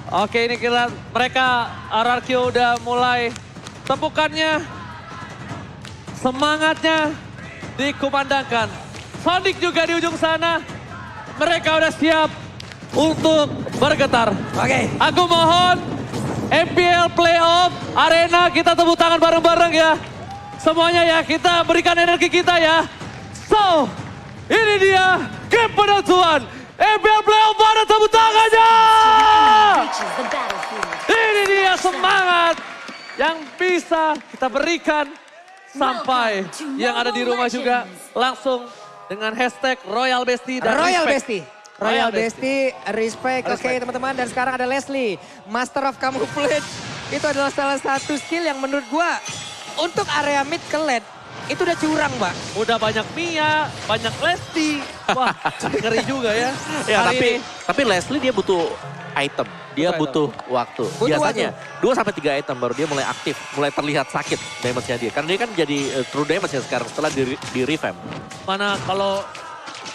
Oke, ini kira mereka RRQ udah mulai tempukannya. Semangatnya dikumandangkan. Sonic juga di ujung sana. Mereka udah siap untuk bergetar. Oke. Aku mohon MPL Playoff Arena kita tepuk tangan bareng-bareng ya. Semuanya ya, kita berikan energi kita ya. So, ini dia game penentuan. MPL Playoff, mana tepuk tangannya? Ini dia semangat yang bisa kita berikan sampai yang ada di rumah juga langsung dengan hashtag Royal Bestie dan Royal respect. Bestie. Royal Bestie, respect. Oke teman-teman, dan sekarang ada Leslie, Master of Camouflage. Itu adalah salah satu skill yang menurut gua untuk area mid ke lane itu udah curang, Mbak. Udah banyak Mia, banyak Lesti. Wah, ngeri juga ya. Ya, Kali tapi Leslie dia butuh item. Dia butuh waktu. Biasanya 2-3 item baru dia mulai aktif, mulai terlihat sakit damage-nya dia. Karena dia kan jadi true damage ya sekarang setelah di revamp. mana kalau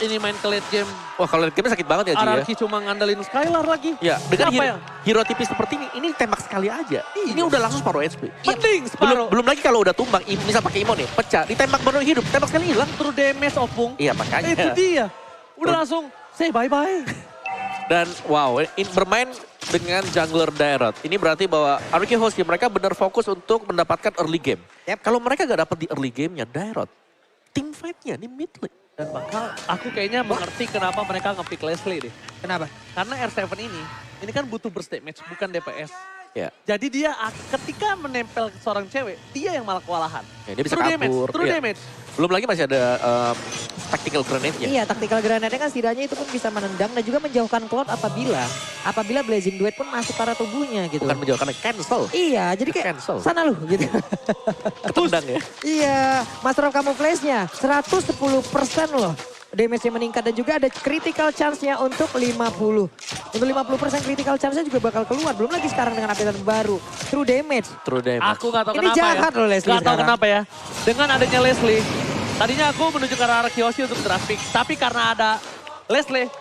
ini main ke late game, Wah kalau late game sakit banget ya Ji ya. RRQ cuma ngandelin Skylar lagi. Ya, dengan Siapa yang hero tipis seperti ini tembak sekali aja. Ini udah langsung separuh HP. penting separuh. Belum lagi kalau udah tumbang, misal pakai Imo nih, pecah, ditembak baru hidup, tembak sekali hilang. True damage opung. Iya makanya. Itu dia. Udah langsung say bye-bye. Dan wow, bermain dengan jungler Dairot. Ini berarti bahwa RRQ Hoshi mereka benar fokus untuk mendapatkan early game. Yep. Kalau mereka gak dapat di early gamenya Dairot, team fight-nya ini mid lane. Dan bakal aku kayaknya mengerti kenapa mereka nge-pick Leslie deh. Kenapa? Karena R7 ini kan butuh burst damage, bukan DPS. Ya. Jadi dia ketika menempel ke seorang cewek, dia yang malah kewalahan. Ya, dia bisa True damage, kabur. true Iya. damage. Belum lagi masih ada tactical grenade-nya. Iya, tactical grenade kan setidaknya itu pun bisa menendang dan juga menjauhkan Cloud apabila Blazing Duet pun masuk ke arah tubuhnya gitu. Bukan menjauhkan, cancel. Iya, jadi kayak Cancel. sana lu gitu. Ketendang ya. Iya, Master of Camouflage-nya 110% loh. Damage-nya meningkat dan juga ada critical chance-nya untuk 50. Untuk 50% critical chance-nya juga bakal keluar. Belum lagi sekarang dengan update baru. True damage. True damage. Aku gak tahu Ini kenapa jahat ya. loh Leslie Gak tahu sekarang. kenapa ya. Dengan adanya Leslie, tadinya aku menuju ke arah Kyoshi untuk draft pick. Tapi karena ada Leslie,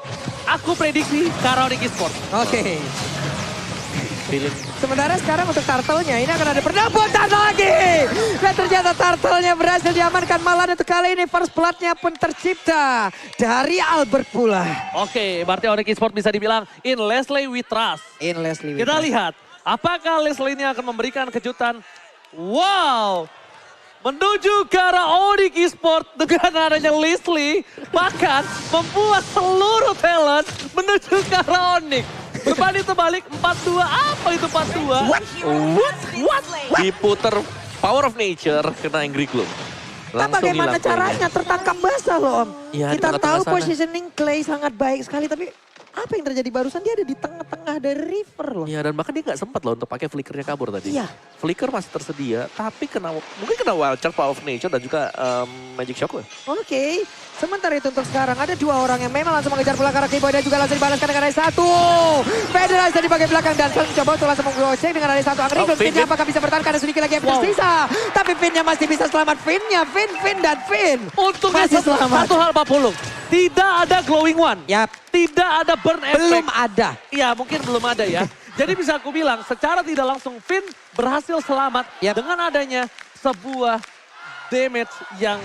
aku prediksi ke arah Onyx Esports. Oke. Feeling. Sementara sekarang untuk turtle-nya ini akan ada pendaputan lagi. Dan ternyata turtle-nya berhasil diamankan. Malah untuk kali ini first blood-nya pun tercipta dari Albert pula. Oke, berarti Onyx Esports bisa dibilang in Leslie we trust. In Leslie. Kita lihat, apakah Leslie ini akan memberikan kejutan? Wow, menuju ke arah Onyx Esports dengan adanya Leslie, bahkan membuat seluruh talent menuju ke arah Onyx. Berbanding terbalik 4-2, apa itu 4-2? What? Diputer Power of Nature kena Angry Gloom. Nah, Langsung bagaimana hilang caranya tertangkap basah loh Om. Iya, di Kita tengah-tengah tahu sana. positioning Clay sangat baik sekali tapi apa yang terjadi barusan dia ada di tengah-tengah dari river loh. Iya dan bahkan dia gak sempat loh untuk pakai flickernya kabur tadi. Iya. Flicker masih tersedia tapi mungkin kena Wild Charge, Power of Nature dan juga Magic Shock loh. Oke, sementara itu untuk sekarang ada dua orang yang memang langsung mengejar bola ke arah Keyboard dan juga langsung dibalaskan dengan ada satu. Federasi di bagian belakang dan mencoba untuk langsung menggocek dengan ada satu Angry. Finn. Finnya apakah bisa bertahan karena sedikit lagi yang tersisa. Tapi Finnya masih bisa selamat. Finnya, Fin dan Fin. Untungnya Masih selamat. satu hal Pak Pulung, tidak ada glowing one, Yap, tidak ada burn effect. belum ada. Iya mungkin belum ada ya. Jadi bisa aku bilang secara tidak langsung Finn berhasil selamat Yap. dengan adanya sebuah damage yang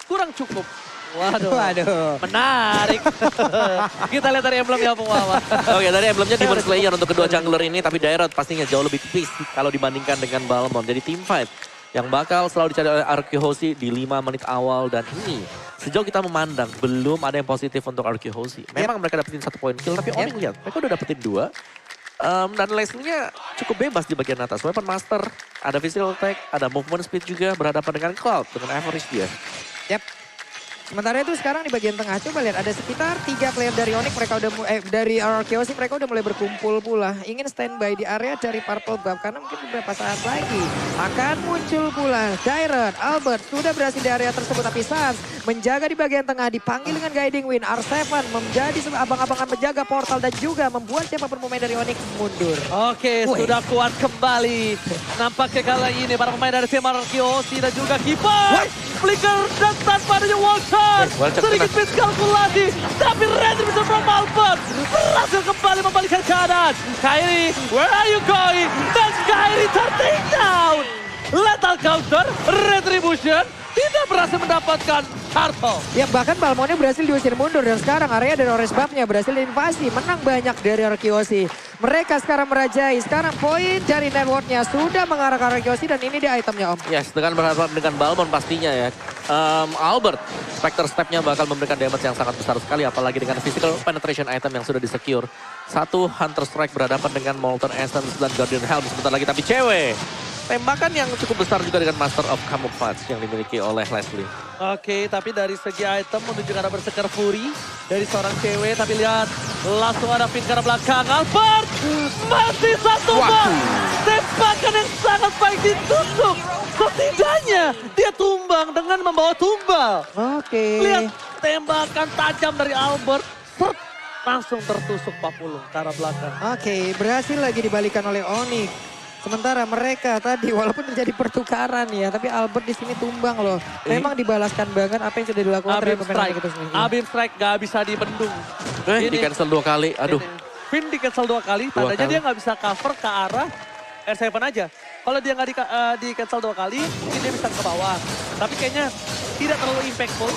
kurang cukup. Waduh, Waduh. menarik. Kita lihat dari emblem ya Bung Wawan. Oke dari emblemnya Demon Slayer untuk kedua jungler ini tapi Dairot pastinya jauh lebih tipis kalau dibandingkan dengan Balmond. Jadi team fight yang bakal selalu dicari oleh RRQ Hoshi di 5 menit awal dan ini sejauh kita memandang belum ada yang positif untuk RRQ Hoshi. Memang mereka dapetin 1 poin kill tapi Onyx lihat mereka udah dapetin 2. Dan Leslie-nya cukup bebas di bagian atas. Weapon Master, ada physical attack, ada movement speed juga berhadapan dengan Cloud dengan average dia. Yap. Sementara itu sekarang di bagian tengah coba lihat ada sekitar 3 player dari Onyx mereka udah dari RRQ mereka udah mulai berkumpul pula. Ingin standby di area dari Purple Buff karena mungkin beberapa saat lagi akan muncul pula Dairot, Albert sudah berhasil di area tersebut tapi Sans menjaga di bagian tengah dipanggil dengan Guiding Wind. R7 menjadi abang-abangan menjaga portal dan juga membuat siapapun pemain dari Onyx mundur. Oke, Wih. sudah kuat kembali. Nampaknya kali ini para pemain dari tim RRQ Hoshi dan juga Keeper Flicker dan tanpa adanya wall shot. Wall shot Sedikit kena. miskalkulasi. Tapi Red bisa from Albert. Berhasil kembali membalikkan keadaan. Kyrie, where are you going? Dan Kyrie turning down. Lethal counter, retribution. Tidak berhasil mendapatkan turtle. Ya bahkan Balmonnya berhasil diusir mundur dan sekarang area dari Orange Buff-nya berhasil diinvasi. Menang banyak dari Arkeosi. Mereka sekarang merajai. Sekarang poin dari network-nya sudah mengarah ke Arkeosi dan ini dia itemnya Om. Yes, dengan berhadapan dengan Balmon pastinya ya. Albert, Spectre Step-nya bakal memberikan damage yang sangat besar sekali. Apalagi dengan physical penetration item yang sudah di-secure. Satu Hunter Strike berhadapan dengan Molten Essence dan Guardian Helm sebentar lagi. Tapi cewek, tembakan yang cukup besar juga dengan Master of Camouflage yang dimiliki oleh Leslie. Oke, tapi dari segi item menuju ke arah Berserker Fury dari seorang cewek. Tapi lihat, langsung ada pin ke arah belakang. Albert, masih satu bom. Tembakan yang sangat baik ditutup. Setidaknya dia tumbang dengan membawa tumbal. Oke. Lihat, tembakan tajam dari Albert. Sert, langsung tertusuk Papulung ke arah belakang. Oke, berhasil lagi dibalikan oleh Onyx. Sementara mereka tadi walaupun terjadi pertukaran ya, tapi Albert di sini tumbang loh. Memang dibalaskan banget apa yang sudah dilakukan Abim terhadap pemain strike, itu sendiri. Abim strike gak bisa dibendung. Di cancel 2 kali, aduh. Pin di cancel 2 kali, tandanya dia nggak bisa cover ke arah R7 aja. Kalau dia nggak di cancel 2 kali, mungkin dia bisa ke bawah. Tapi kayaknya tidak terlalu impactful.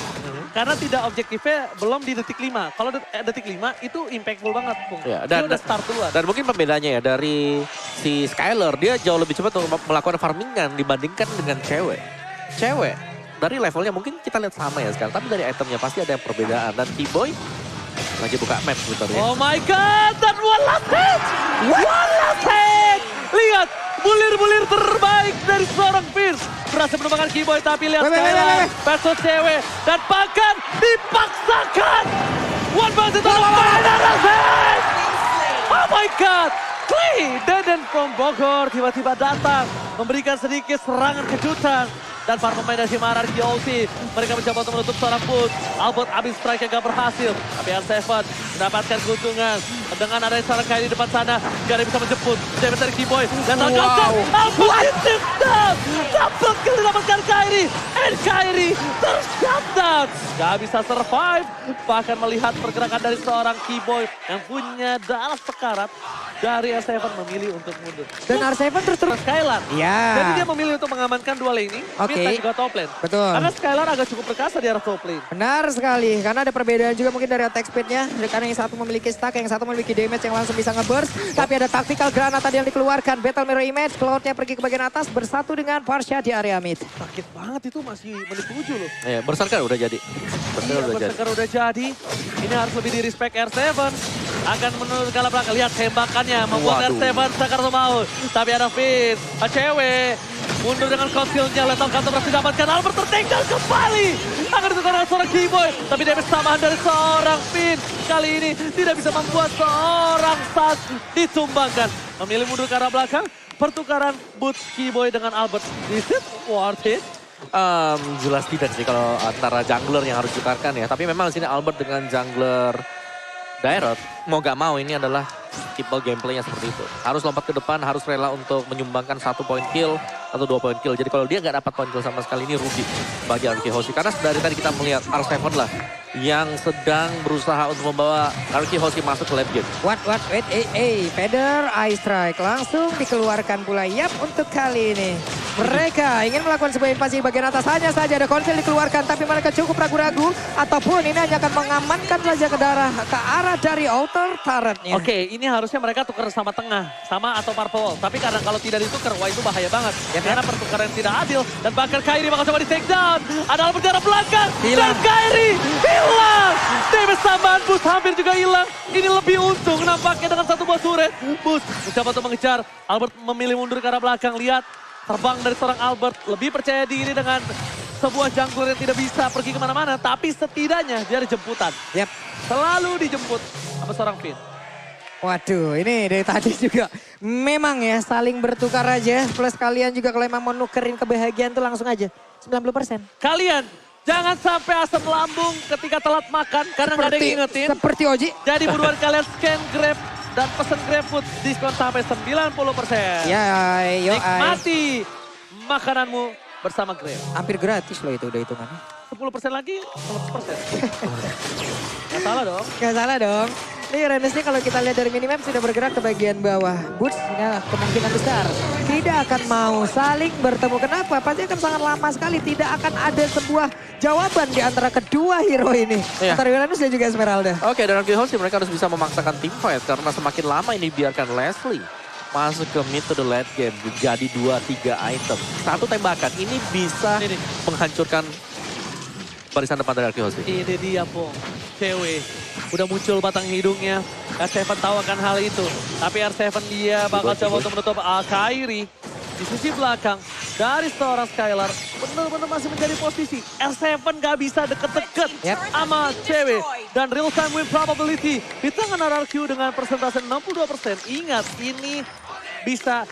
Karena tidak objektifnya belum di detik 5. Kalau detik 5 itu impactful banget, Bung. Ya, Dia udah start duluan. Dan mungkin pembedanya ya dari si Skyler, dia jauh lebih cepat untuk melakukan farmingan dibandingkan dengan cewek. Cewek, dari levelnya mungkin kita lihat sama ya sekarang, tapi dari itemnya pasti ada yang perbedaan. Dan T-Boy lagi buka map sebenarnya. Oh my God, dan one last hit! One last hit! Lihat, bulir-bulir terbaik dari seorang Fierce. Berhasil menemukan Keyboy, tapi lihat Skylar versus cewek. Dan bahkan dipaksakan. One versus one final hit! Oh my God! Clay Deden from Bogor tiba-tiba datang. Memberikan sedikit serangan kejutan. Dan para pemain dari Himara RKOC, mereka mencoba untuk menutup seorang Put. Albert abis strike yang gak berhasil. Tapi R7 mendapatkan keuntungan. Dengan adanya seorang Kyrie di depan sana, gak ada yang bisa menjemput. Damage dari Keyboy. Dan Albert hitting down. Double kill didapatkan Kyrie. And Kyrie ter-shutdown. Gak bisa survive. Bahkan melihat pergerakan dari seorang Keyboy yang punya darah sekarat. Dari R7 memilih untuk mundur. Dan R7 terus Skylar. Iya. Jadi dia memilih untuk mengamankan dua lane, Oke. mid dan juga top lane. Betul. Karena Skylar agak cukup perkasa di arah top lane. Benar sekali, karena ada perbedaan juga mungkin dari attack speednya. Karena yang satu memiliki stack, yang satu memiliki damage yang langsung bisa nge-burst. Tapi ada tactical granat tadi yang dikeluarkan. Battle Mirror Image, cloudnya pergi ke bagian atas bersatu dengan Parsha di area mid. Sakit banget itu masih menit 7 loh. Ya, Berserker udah jadi. Berserker udah jadi. Berserker udah jadi. Ini harus lebih di respect R7. Akan menurut kala belakang. Lihat tembakannya membuat R7 sakar mau. Tapi ada Finn, cewek. Mundur dengan konsilnya, Lethal Counter berhasil didapatkan. Albert tertinggal kembali. Akan ditukar dengan seorang Keyboy. Tapi damage tambahan dari seorang Finn. Kali ini tidak bisa membuat seorang Sas ditumbangkan. Memilih mundur ke arah belakang. Pertukaran boots Keyboy dengan Albert. Is it worth it? Jelas tidak sih kalau antara jungler yang harus ditukarkan ya. Tapi memang di sini Albert dengan jungler Dairot, mau gak mau ini adalah skippable gameplaynya seperti itu. Harus lompat ke depan, harus rela untuk menyumbangkan 1 point kill atau 2 point kill. Jadi kalau dia gak dapat point kill sama sekali ini rugi bagi RKOC. Karena dari tadi kita melihat R7 lah yang sedang berusaha untuk membawa RKOC masuk ke late game. Wait, Feather, Eye Strike langsung dikeluarkan pula. Yap, untuk kali ini. Mereka ingin melakukan sebuah invasi bagian atas. Hanya saja ada konsil dikeluarkan, tapi mereka cukup ragu-ragu. Ataupun ini hanya akan mengamankan saja ke arah dari outer turretnya. Oke, ini harusnya mereka tukar sama tengah, sama atau purple wall. Tapi karena kalau tidak ditukar, wah itu bahaya banget. Ya, karena pertukaran tidak adil. Dan bahkan Kyrie bakal coba di take down. Ada Albert jarak belakang. Dan Kyrie hilang. Damage tambahan Bus hampir juga hilang. Ini lebih untung nampaknya dengan satu buah turret. Bus mencoba untuk mengejar. Albert memilih mundur ke arah belakang. Lihat, terbang dari seorang Albert. Lebih percaya diri dengan sebuah jungler yang tidak bisa pergi kemana-mana. Tapi setidaknya dia ada jemputan. Yap. Selalu dijemput sama seorang Finn. Waduh, ini dari tadi juga memang ya saling bertukar aja. Plus kalian juga kalau emang mau nukerin kebahagiaan tuh langsung aja 90%. Kalian jangan sampai asam lambung ketika telat makan karena nggak ada yang ngingetin. Seperti Oji. Jadi buruan kalian scan Grab dan pesen GrabFood diskon sampai 90%. Ya, yo. Nikmati makananmu bersama Graham. Hampir gratis loh itu udah hitungannya. 10% lagi, 100%. Gak salah dong. Gak salah dong. Nih Rennes nih kalau kita lihat dari minimap sudah bergerak ke bagian bawah. Boots ya, kemungkinan besar tidak akan mau saling bertemu. Kenapa? Pasti akan sangat lama sekali. Tidak akan ada sebuah jawaban di antara kedua hero ini. Iya. Antara Uranus dan juga Esmeralda. Oke, dan Arkehosi mereka harus bisa memaksakan team fight karena semakin lama ini biarkan Leslie masuk ke mid to the late game jadi 2-3 item. Satu tembakan ini bisa Ini. menghancurkan barisan depan dari Arkehosi. Ini dia, Pong. Cewek. Udah muncul batang hidungnya. R7 tahu akan hal itu. Tapi R7 dia bakal coba untuk menutup Kairi. Di sisi belakang dari seorang Skylar benar-benar masih menjadi posisi. R7 gak bisa deket-deket sama cewek. Dan real time win probability di tangan RRQ dengan persentase 62%. Ingat ini bisa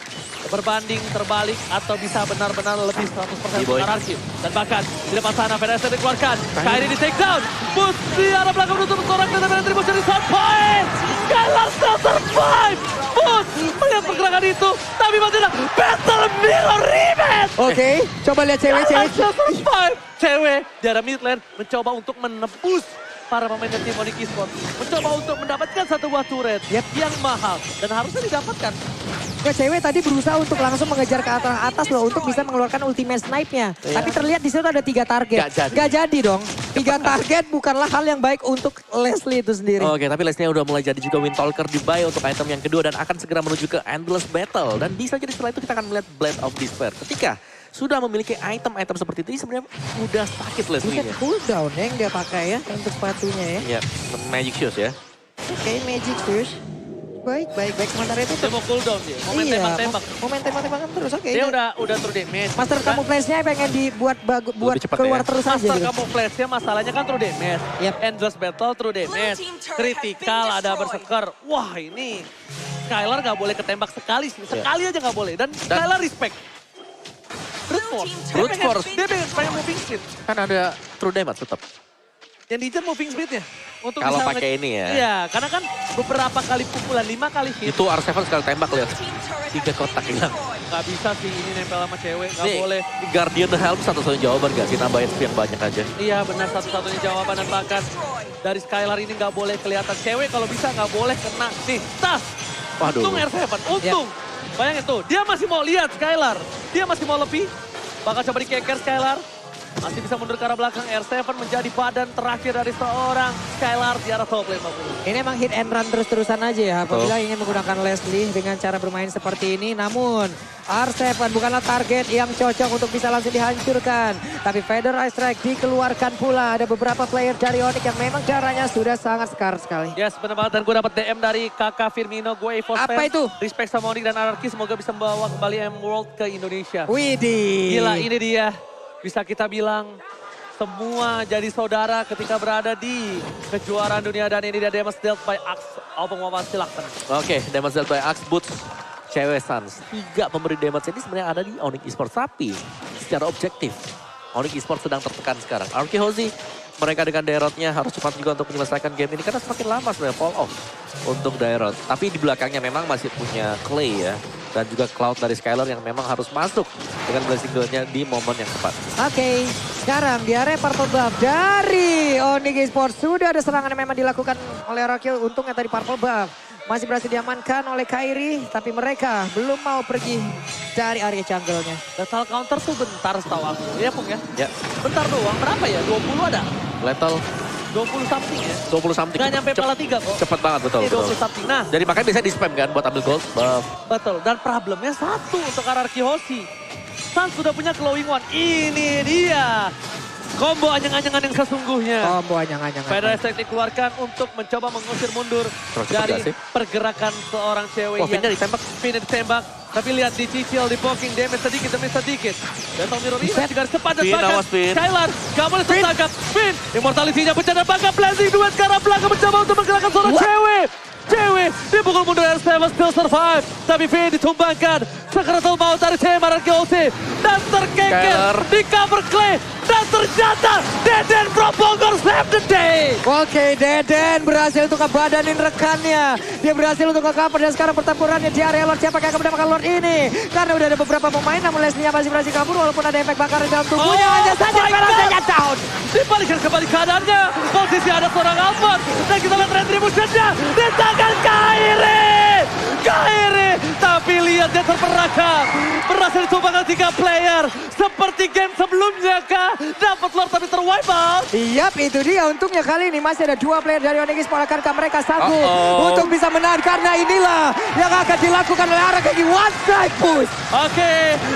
berbanding terbalik atau bisa benar-benar lebih 100% untuk RRQ. Dan bahkan di depan sana Federasi dikeluarkan. Kairi di take down. Boots di arah belakang menutup seorang dan Tribush dari shot point. Skylar still survive. Boots melihat pergerakan itu. Tapi masih ada Battle Mirror Rematch. Oke, coba lihat cewek-cewek. Still survive. Cewek dari mid lane mencoba untuk menebus para pemain dari tim Onyx Esports. Mencoba untuk mendapatkan satu buah turret yang mahal. Dan harusnya didapatkan. Ya, cewek tadi berusaha untuk langsung mengejar ke atas loh untuk bisa mengeluarkan ultimate snipe-nya. Tapi terlihat di situ ada 3 target. Gak jadi dong. 3 target bukanlah hal yang baik untuk Leslie itu sendiri. Oke, tapi Leslie udah mulai jadi juga Windtalker di buy untuk item yang kedua dan akan segera menuju ke Endless Battle. Dan bisa jadi setelah itu kita akan melihat Blade of Despair. Ketika sudah memiliki item-item seperti itu, ini sebenarnya udah sakit Leslie-nya. Bukan cooldown yang dia pakai ya untuk sepatunya ya. Ya, Magic Shoes ya. Oke, Magic Shoes. Baik. Sementara itu Dia mau cooldown dia. Momen iya, tembak-tembak. Momen tembak-tembakan terus. Oke. Dia udah true damage. Master camouflage-nya pengen dibuat buat cepat keluar ya. terus aja Master gitu. camouflage-nya masalahnya kan true damage. Yep. Endless battle true damage. Critical ada berserker. Wah ini Skylar gak boleh ketembak sekali sih. Sekali aja gak boleh. Dan Skylar respect. Brute force. Dia pengen moving speed. Kan ada true damage tetap. Yang diincar moving speed-nya. Untuk Kalau bisa pakai ini ya. Iya, karena kan beberapa kali pukulan, 5 kali hit. Itu R7 sekali tembak lihat. 3 kotak hilang. Gak bisa sih ini nempel sama cewek, gak Nih, boleh. Guardian the Helm satu-satunya jawaban gak sih? Nambahin speed yang banyak aja. Iya benar satu-satunya jawaban dan bahkan dari Skylar ini gak boleh kelihatan cewek kalau bisa gak boleh kena. Nih, tas. Waduh. Untung R7, untung. Bayangin tuh, dia masih mau lihat Skylar. Dia masih mau lebih. Bakal coba dikeker Skylar. Masih bisa mundur ke arah belakang. R7 menjadi badan terakhir dari seorang Skylar di arah top lane. Ini emang hit and run terus-terusan aja ya. Apabila ingin menggunakan Leslie dengan cara bermain seperti ini. Namun R7 bukanlah target yang cocok untuk bisa langsung dihancurkan. Tapi Feather Ice Strike dikeluarkan pula. Ada beberapa player dari Onyx yang memang caranya sudah sangat sekar sekali. Yes, benar banget. Dan gue dapat DM dari kakak Firmino. Gue EVOS Apa fans. itu? Respect sama Onyx dan Anarchy. Semoga bisa membawa kembali M-World ke Indonesia. Widih. Gila, ini dia. Bisa kita bilang semua jadi saudara ketika berada di kejuaraan dunia. Dan ini dia damage dealt by Axe. Album Wawan silahkan. Oke, damage dealt by Axe Boots. Cewek Suns. 3 pemberi damage ini sebenarnya ada di Onyx Esports. Tapi secara objektif, Onyx Esports sedang tertekan sekarang. Arkehosi, mereka dengan Dairotnya harus cepat juga untuk menyelesaikan game ini. Karena semakin lama sebenarnya fall off untuk Dairot. Tapi di belakangnya memang masih punya Clay ya. Dan juga Cloud dari Skylar yang memang harus masuk dengan blessing duelnya di momen yang tepat. Oke, sekarang di area Purple Buff dari Onyx Esports. Sudah ada serangan yang memang dilakukan oleh Rakil. Untungnya tadi Purple Buff masih berhasil diamankan oleh Kairi. Tapi mereka belum mau pergi dari area jungle-nya. Lethal counter tuh bentar setahu aku. Iya Pung ya? Ya, Bentar doang. Berapa ya? 20 ada? lethal 20 something ya? 20 something. Nggak nyampe pala 3 kok. Cepet banget, betul. Ini betul. 20 something. Nah, Jadi makanya biasanya di spam kan buat ambil gold buff. betul. Dan problemnya satu untuk RRQ Hoshi. Suns sudah punya glowing one. Ini dia. Combo anyang-anyangan yang sesungguhnya. Combo anyang-anyangan. Federasi Strike dikeluarkan untuk mencoba mengusir mundur Terus dari cepet gak sih? pergerakan seorang cewek Oh, Finnya ditembak. Finnya ditembak. Tapi lihat dicicil, di poking damage sedikit demi sedikit. Battle Mirror ini juga cepat dan Fin, bahkan awas, Fin. Skylar gak boleh tertangkap. Fin, immortality-nya pecah dan bahkan blazing duet ke arah belakang mencoba untuk menggerakkan seorang cewek. Cewek dipukul mundur R7 still survive. Tapi Fin ditumbangkan. Sekretul maut dari tim RRQC. Dan terkeker Skylar. di cover Clay. Dan ternyata Deden from Bogor save the day. Oke, Deden berhasil untuk ngebadanin rekannya. Dia berhasil untuk nge-cover dan sekarang pertempurannya di area Lord. Siapa yang akan mendapatkan Lord ini? Karena udah ada beberapa pemain namun Leslie-nya masih berhasil kabur walaupun ada efek bakar di dalam tubuhnya. Hanya saja my God. Pelasnya down. Dibalikan kembali keadaannya. Posisi ada seorang Albert. Dan kita lihat retribution-nya di tangan Kairi. Tapi lihat dia terperangkap. Berhasil ditumbangkan 3 player. Seperti game sebelumnya kah? Dapat Lord tapi terwipe out. Yap, itu dia. Untungnya kali ini masih ada 2 player dari Onyx Esports. Akankah mereka sanggup untuk bisa menahan? Karena inilah yang akan dilakukan oleh RRQ one strike push. Oke,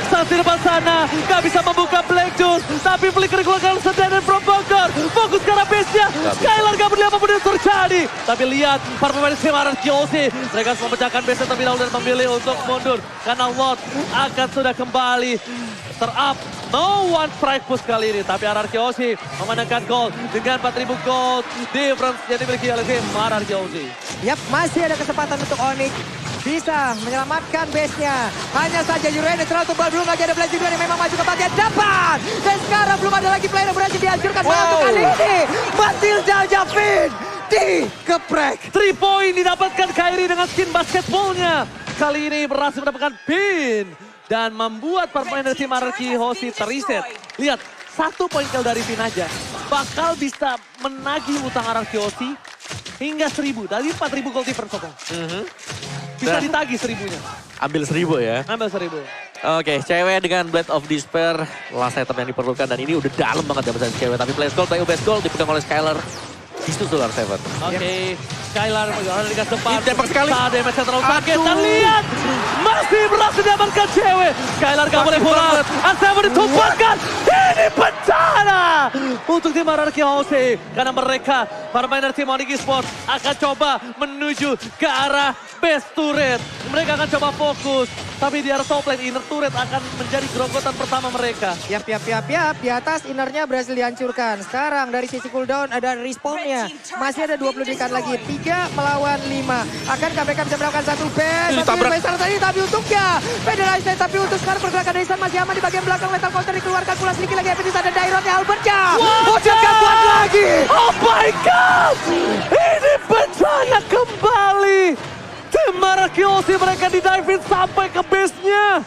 saat di depan sana gak bisa membuka Black Juice. Tapi flicker dikeluarkan Deden from Bogor. Fokus ke arah base-nya. Skylar gak peduli apapun yang terjadi. Tapi lihat para pemain tim RRQC. Mereka semua pecahkan base-nya terlebih dahulu dan memilih untuk mundur. Karena Lord akan sudah kembali ter-up. No one strike push kali ini. Tapi RRQC memenangkan gold dengan 4.000 gold. Difference yang dimiliki oleh tim RRQC. Yap, masih ada kesempatan untuk Onyx bisa menyelamatkan base-nya. Hanya saja Yurene terlalu tebal, belum lagi ada Black juga yang memang maju ke bagian depan. Dan sekarang belum ada lagi player yang berhasil dihancurkan. Untuk kali ini, Matilda Javin dikeprek. 3 point didapatkan Kairi dengan skin basketballnya. Kali ini berhasil mendapatkan pin. Dan membuat para pemain dari tim RRQ Hoshi teriset. Lihat, 1 poin kill dari pin aja. Bakal bisa menagih utang RRQ Hoshi hingga 1000. Dari 4.000 gold difference. Bisa ditagih 1000-nya. Ambil 1000 ya. Ambil 1000. Oke, cewek dengan Blade of Despair. Last item yang diperlukan dan ini udah dalam banget dapetan cewek. Tapi Blaze Gold by UBS Gold dipegang oleh Skylar. Disusul R7. Oke, Skylar mengalami di gas depan. Ditembak sekali. Saat damage-nya terlalu sakit. Dan lihat, masih berhasil diamankan cewek. Skylar gak boleh pulang. R7 ditumpahkan. Ini bencana untuk tim RRQ Hoshi. Karena mereka, para pemain tim Onyx Esports akan coba menuju ke arah base turret. Mereka akan coba fokus. Tapi di arah top lane, inner turret akan menjadi gerogotan pertama mereka. Yap. Di atas innernya berhasil dihancurkan. Sekarang dari sisi cooldown ada respawnnya. Masih ada 20 dekat lagi. 3 melawan 5. Akankah mereka bisa melakukan satu base? Ditabrak. Tadi, tapi untuknya Federation. Tapi untuk sekarang pergerakan Daisan masih aman di bagian belakang. Lethal counter dikeluarkan pula sedikit lagi. Epinis ada Daironnya Albertnya. Jangan kuat lagi. Oh my God! Ini bencana kembali. Tim RRQ Hoshi mereka di-dive sampai ke base-nya.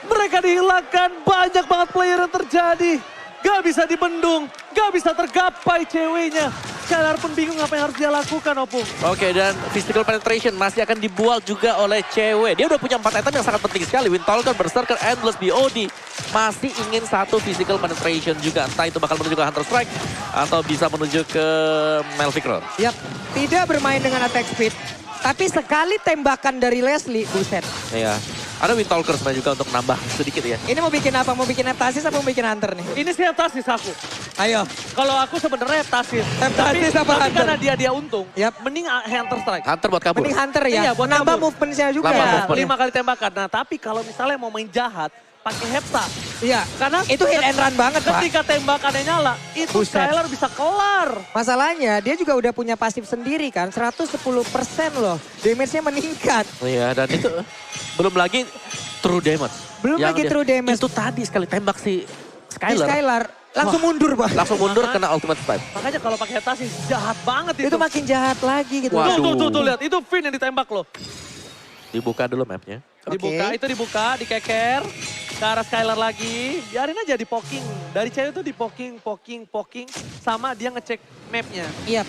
Mereka dihilangkan, banyak banget player yang terjadi. Gak bisa dibendung, gak bisa tergapai ceweknya. Skylar pun bingung apa yang harus dia lakukan, Opung. Oke, dan physical penetration masih akan dibuat juga oleh cewek. Dia udah punya 4 item yang sangat penting sekali. Windtalker, Berserker, Endless, BOD. Masih ingin 1 physical penetration juga. Entah itu bakal menuju ke Hunter Strike atau bisa menuju ke Melvicron. Yap, tidak bermain dengan attack speed. Tapi sekali tembakan dari Leslie, buset. Iya. Ada Windtalker sebenarnya juga untuk nambah sedikit ya. Ini mau bikin apa? Mau bikin Heptasis apa mau bikin Hunter nih? Ini sih Heptasis aku. Ayo. Kalau aku sebenarnya Heptasis. Heptasis apa tapi Hunter? karena dia untung, Yap. mending Hunter Strike. Hunter buat kabur. Mending Hunter ya, Iya, buat nambah kabur. movement-nya juga. Nambah Iya, movement. 5 kali tembakan. Nah, tapi kalau misalnya mau main jahat, pakai Hepta. Iya, Karena itu hit and run banget, Pak. ketika tembakannya nyala, itu Buset. Skylar bisa kelar. Masalahnya dia juga udah punya pasif sendiri kan, 110% loh. Damage-nya meningkat. Iya, dan itu belum lagi true damage. Belum lagi true damage. Itu tadi sekali tembak si Di Skylar. Skylar langsung mundur, Pak. Langsung mundur kena ultimate swipe. Makanya kalau pakai Heptasis jahat banget itu. Itu makin jahat lagi gitu. Wah. Tuh, lihat. Itu Finn yang ditembak loh. Dibuka dulu mapnya. Dibuka, Oke. itu dibuka, dikeker. Ke arah Skylar lagi. Biarin aja di poking. Dari cewek itu di poking. Sama dia ngecek mapnya. Iya.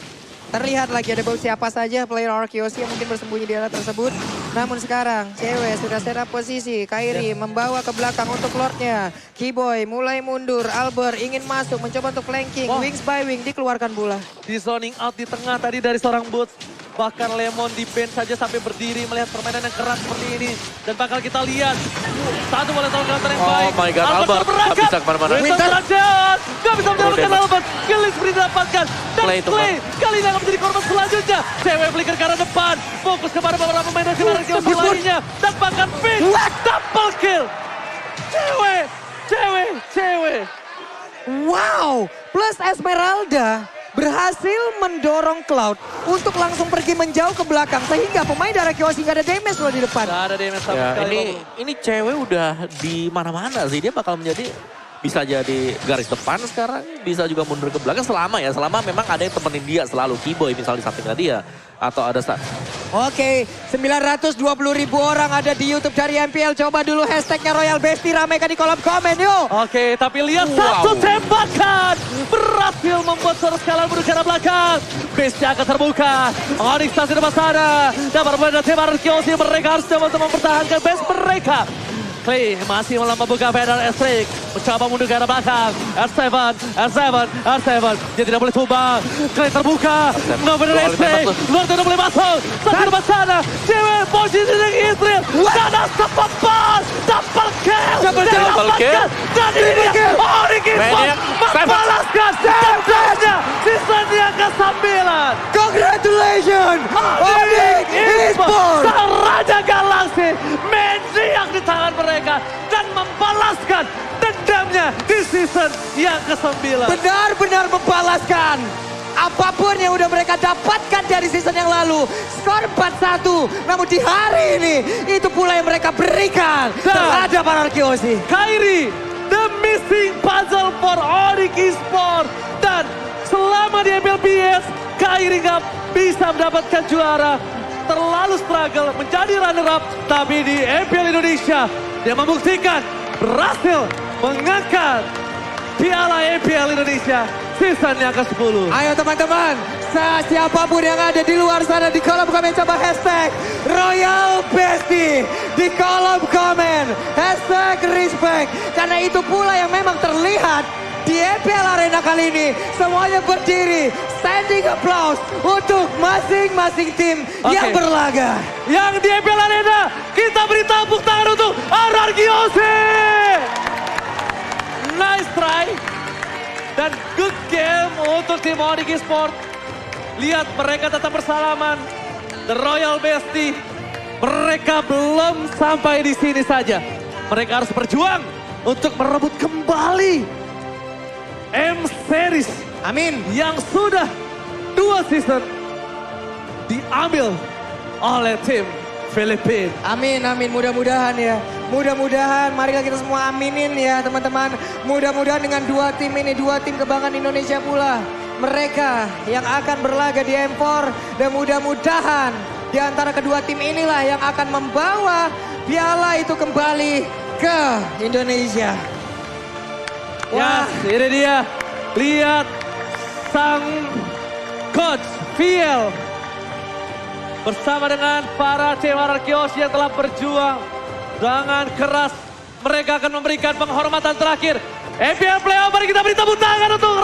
Terlihat lagi ada bau siapa saja player RRQ yang mungkin bersembunyi di area tersebut. Namun sekarang cewek sudah set up posisi. Kairi membawa ke belakang untuk Lordnya. Keyboy mulai mundur. Albert ingin masuk mencoba untuk flanking. Wow. Wings by wing dikeluarkan bola. Di zoning out di tengah tadi dari seorang Boots. Bahkan Lemon di bench saja sampai berdiri melihat permainan yang keras seperti ini. Dan bakal kita lihat. Satu bola tahun counter yang Oh baik. my God, Albert nggak bisa kemana-mana. Winter lanjut. Gak bisa menyelamatkan damage. Albert. Killing spree didapatkan. Dan Clay itu, Clay kali ini akan menjadi korban selanjutnya. Cewek flicker ke arah depan. Fokus kepada beberapa pemain dari RRQ lainnya. Dan bahkan Finn. Double kill. Cewek. Wow, plus Esmeralda berhasil mendorong Cloud untuk langsung pergi menjauh ke belakang. Sehingga pemain dari Kyoshi nggak ada damage loh di depan. Gak ada damage sama Ya, sekali. ini cewek udah di mana-mana sih. Dia bakal menjadi bisa jadi garis depan sekarang, bisa juga mundur ke belakang selama memang ada yang temenin dia selalu. Keyboy misalnya di sampingnya dia atau ada Oke, 920.000 orang ada di YouTube dari MPL. Coba dulu hashtagnya Royal Bestie, ramekan di kolom komen yuk. Oke, tapi lihat Wow. satu tembakan. Berhasil membuat seorang skala mundur ke arah belakang. Base-nya akan terbuka. Onyx di depan sana. Dapat bermain tim Kyoshi. Mereka harus coba untuk mempertahankan base mereka. Clay masih membuka Feder Estrik. Mencoba mundur ke arah belakang. R7. Dia tidak boleh tumbang. Clay terbuka. No Feder Estrik. Luar tidak boleh masuk. Satu depan sana. Cewek posisi dengan Israel. Dan dapat pas. Dapat kill. Double kill. Dan ini dia. Onyx Maniac. membalaskan. Dendamnya. Sisanya ke-9. Congratulations, Onyx Esports. Sang Raja Galaksi menjiak di tangan mereka dan membalaskan dendamnya di season yang ke-9. Benar-benar membalaskan apapun yang udah mereka dapatkan dari season yang lalu. Skor 4-1, namun di hari ini itu pula yang mereka berikan terhadap Kyoshi. Kairi, the missing puzzle for Onyx Esports. Dan selama di MPLPS, Kairi nggak bisa mendapatkan juara. Terlalu struggle menjadi runner up. Tapi di MPL Indonesia, dia membuktikan berhasil mengangkat Piala MPL Indonesia season yang ke-10. Ayo teman-teman, siapapun yang ada di luar sana di kolom komen coba hashtag Royal Bestie di kolom komen, hashtag respect. Karena itu pula yang memang terlihat di MPL Arena kali ini. Semuanya berdiri, standing applause untuk masing-masing tim yang berlaga. Yang di MPL Arena, kita beri tepuk tangan untuk Kyoshi. Nice try. Dan good game untuk tim Onyx Esports. Lihat mereka tetap bersalaman. The Royal Bestie. Mereka belum sampai di sini saja. Mereka harus berjuang untuk merebut kembali M-Series. Amin. Yang sudah 2 season diambil oleh tim Filipina. Amin, amin. Mudah-mudahan ya. Mudah-mudahan, marilah kita semua aminin ya teman-teman. Mudah-mudahan dengan 2 tim ini, 2 tim kebanggaan Indonesia pula. Mereka yang akan berlaga di M4. Dan mudah-mudahan di antara kedua tim inilah yang akan membawa piala itu kembali ke Indonesia. Ya, ini dia. Lihat sang coach Viel bersama dengan para tim Kyoshi yang telah berjuang dengan keras. Mereka akan memberikan penghormatan terakhir. MPL Playoff, mari kita beri tepuk tangan untuk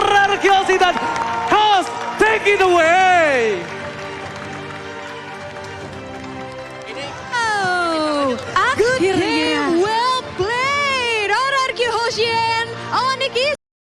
Kyoshi dan host, take it away. Oh, akhirnya